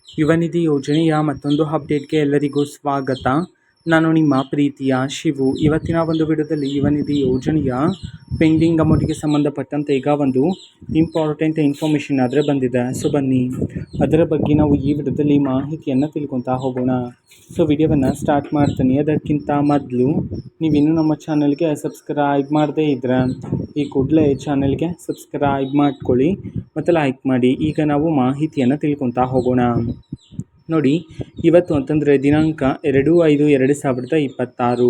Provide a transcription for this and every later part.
ಯುವನಿಧಿ ಯೋಜನೆಯ ಮತ್ತೊಂದು ಅಪ್ಡೇಟ್ಗೆ ಎಲ್ಲರಿಗೂ ಸ್ವಾಗತ. ನಾನು ನಿಮ್ಮ ಪ್ರೀತಿಯ ಶಿವು. ಇವತ್ತಿನ ಒಂದು ವಿಡಿಯೋದಲ್ಲಿ ಯುವನಿಧಿ ಯೋಜನೆಯ ಪೆಂಡಿಂಗ್ ಅಮೌಂಟಿಗೆ ಸಂಬಂಧಪಟ್ಟಂತೆ ಈಗ ಒಂದು ಇಂಪಾರ್ಟೆಂಟ್ ಇನ್ಫಾರ್ಮೇಷನ್ ಆದರೆ ಬಂದಿದೆ. ಸೊ ಬನ್ನಿ ಅದರ ಬಗ್ಗೆ ನಾವು ಈ ವಿಡಿಯೋದಲ್ಲಿ ಮಾಹಿತಿಯನ್ನು ತಿಳ್ಕೊತಾ ಹೋಗೋಣ. ಸೊ ವಿಡಿಯೋವನ್ನು ಸ್ಟಾರ್ಟ್ ಮಾಡ್ತೀನಿ. ಅದಕ್ಕಿಂತ ಮೊದಲು ನೀವಿನ್ನೂ ನಮ್ಮ ಚಾನಲ್ಗೆ ಸಬ್ಸ್ಕ್ರೈಬ್ ಮಾಡದೇ ಇದ್ದರೆ ಈ ಕೂಡಲೇ ಚಾನಲ್ಗೆ ಸಬ್ಸ್ಕ್ರೈಬ್ ಮಾಡ್ಕೊಳ್ಳಿ ಮತ್ತು ಲೈಕ್ ಮಾಡಿ. ಈಗ ನಾವು ಮಾಹಿತಿಯನ್ನು ತಿಳ್ಕೊತಾ ಹೋಗೋಣ. ನೋಡಿ, ಇವತ್ತು ಅಂತಂದರೆ ದಿನಾಂಕ 2/5/2026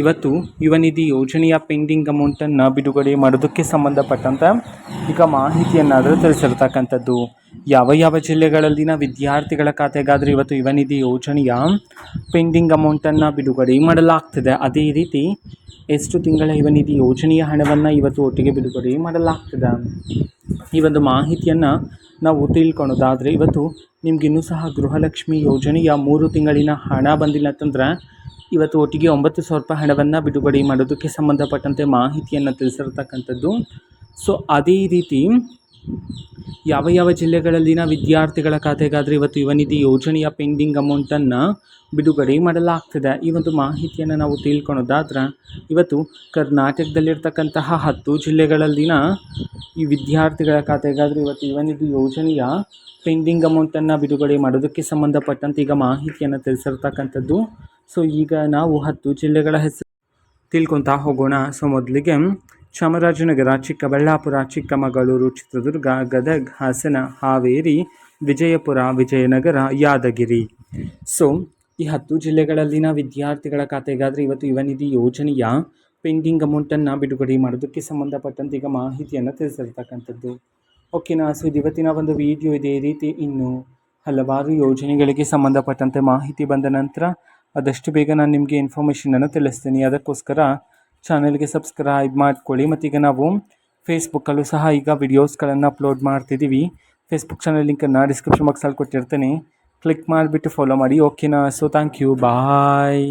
ಇವತ್ತು ಯುವನಿಧಿ ಯೋಜನೆಯ ಪೆಂಡಿಂಗ್ ಅಮೌಂಟನ್ನು ಬಿಡುಗಡೆ ಮಾಡೋದಕ್ಕೆ ಸಂಬಂಧಪಟ್ಟಂತೆ ಈಗ ಮಾಹಿತಿಯನ್ನಾದರೂ ತಿಳಿಸಿರ್ತಕ್ಕಂಥದ್ದು. ಯಾವ ಜಿಲ್ಲೆಗಳಲ್ಲಿನ ವಿದ್ಯಾರ್ಥಿಗಳ ಖಾತೆಗಾದರೆ ಇವತ್ತು ಯುವನಿಧಿ ಯೋಜನೆಯ ಪೆಂಡಿಂಗ್ ಅಮೌಂಟನ್ನು ಬಿಡುಗಡೆ ಮಾಡಲಾಗ್ತದೆ. ಅದೇ ರೀತಿ ಎಷ್ಟು ತಿಂಗಳ ಯುವನಿಧಿ ಯೋಜನೆಯ ಹಣವನ್ನು ಇವತ್ತು ಒಟ್ಟಿಗೆ ಬಿಡುಗಡೆ ಮಾಡಲಾಗ್ತದೆ. ಈ ಒಂದು ಮಾಹಿತಿಯನ್ನು ನಾವು ತಿಳ್ಕೊಳೋದಾದರೆ ಇವತ್ತು ನಿಮಗಿನ್ನೂ ಸಹ ಗೃಹಲಕ್ಷ್ಮಿ ಯೋಜನೆಯ 3 ತಿಂಗಳಿನ ಹಣ ಬಂದಿಲ್ಲ ಅಂತಂದರೆ ಇವತ್ತು ಒಟ್ಟಿಗೆ 9,000 ರೂಪಾಯಿ ಹಣವನ್ನು ಬಿಡುಗಡೆ ಮಾಡೋದಕ್ಕೆ ಸಂಬಂಧಪಟ್ಟಂತೆ ಮಾಹಿತಿಯನ್ನು ತಿಳಿಸಿರ್ತಕ್ಕಂಥದ್ದು. ಸೊ ಅದೇ ರೀತಿ ಯಾವ ಜಿಲ್ಲೆಗಳಲ್ಲಿನ ವಿದ್ಯಾರ್ಥಿಗಳ ಖಾತೆಗಾದರೆ ಇವತ್ತು ಯುವನಿಧಿ ಯೋಜನೆಯ ಪೆಂಡಿಂಗ್ ಅಮೌಂಟನ್ನು ಬಿಡುಗಡೆ ಮಾಡಲಾಗ್ತದೆ. ಈ ಒಂದು ಮಾಹಿತಿಯನ್ನು ನಾವು ತಿಳ್ಕೊಳೋದಾದ್ರೆ ಇವತ್ತು ಕರ್ನಾಟಕದಲ್ಲಿರ್ತಕ್ಕಂತಹ 10 ಜಿಲ್ಲೆಗಳಲ್ಲಿನ ಈ ವಿದ್ಯಾರ್ಥಿಗಳ ಖಾತೆಗಾದರೆ ಇವತ್ತು ಯುವನಿಧಿ ಯೋಜನೆಯ ಪೆಂಡಿಂಗ್ ಅಮೌಂಟನ್ನು ಬಿಡುಗಡೆ ಮಾಡೋದಕ್ಕೆ ಸಂಬಂಧಪಟ್ಟಂತೆ ಈಗ ಮಾಹಿತಿಯನ್ನು ತಿಳಿಸಿರ್ತಕ್ಕಂಥದ್ದು. ಸೊ ಈಗ ನಾವು 10 ಜಿಲ್ಲೆಗಳ ಹೆಸರು ತಿಳ್ಕೊತಾ ಹೋಗೋಣ. ಸೊ ಮೊದಲಿಗೆ ಚಾಮರಾಜನಗರ, ಚಿಕ್ಕಬಳ್ಳಾಪುರ, ಚಿಕ್ಕಮಗಳೂರು, ಚಿತ್ರದುರ್ಗ, ಗದಗ, ಹಾಸನ, ಹಾವೇರಿ, ವಿಜಯಪುರ, ವಿಜಯನಗರ, ಯಾದಗಿರಿ. ಸೊ ಈ 10 ಜಿಲ್ಲೆಗಳಲ್ಲಿನ ವಿದ್ಯಾರ್ಥಿಗಳ ಖಾತೆಗಾದರೆ ಇವತ್ತು ಯುವನಿಧಿ ಯೋಜನೆಯ ಪೆಂಡಿಂಗ್ ಅಮೌಂಟನ್ನು ಬಿಡುಗಡೆ ಮಾಡೋದಕ್ಕೆ ಸಂಬಂಧಪಟ್ಟಂತೆ ಈಗ ಮಾಹಿತಿಯನ್ನು ತಿಳಿಸಿರ್ತಕ್ಕಂಥದ್ದು. ಓಕೆನಾ. ಸೊ ಇದು ಇವತ್ತಿನ ಒಂದು ವಿಡಿಯೋ. ಇದೇ ರೀತಿ ಇನ್ನು ಹಲವಾರು ಯೋಜನೆಗಳಿಗೆ ಸಂಬಂಧಪಟ್ಟಂತೆ ಮಾಹಿತಿ ಬಂದ ನಂತರ ಆದಷ್ಟು ಬೇಗ ನಾನು ನಿಮಗೆ ಇನ್ಫಾರ್ಮೇಷನನ್ನು ತಿಳಿಸ್ತೀನಿ. ಅದಕ್ಕೋಸ್ಕರ ಚಾನಲ್ಗೆ ಸಬ್ಸ್ಕ್ರೈಬ್ ಮಾಡ್ಕೊಳ್ಳಿ. ಮತ್ತೀಗ ನಾವು ಫೇಸ್ಬುಕ್ಕಲ್ಲೂ ಸಹ ಈಗ ವಿಡಿಯೋಸ್ಗಳನ್ನು ಅಪ್ಲೋಡ್ ಮಾಡ್ತಿದ್ದೀವಿ. ಫೇಸ್ಬುಕ್ ಚಾನಲ್ ಲಿಂಕನ್ನು ಡಿಸ್ಕ್ರಿಪ್ಷನ್ ಬಾಕ್ಸಲ್ಲಿ ಕೊಟ್ಟಿರ್ತೇನೆ. ಕ್ಲಿಕ್ ಮಾಡಿಬಿಟ್ಟು ಫಾಲೋ ಮಾಡಿ. ಓಕೆನಾ. So thank you. ಬಾಯ್.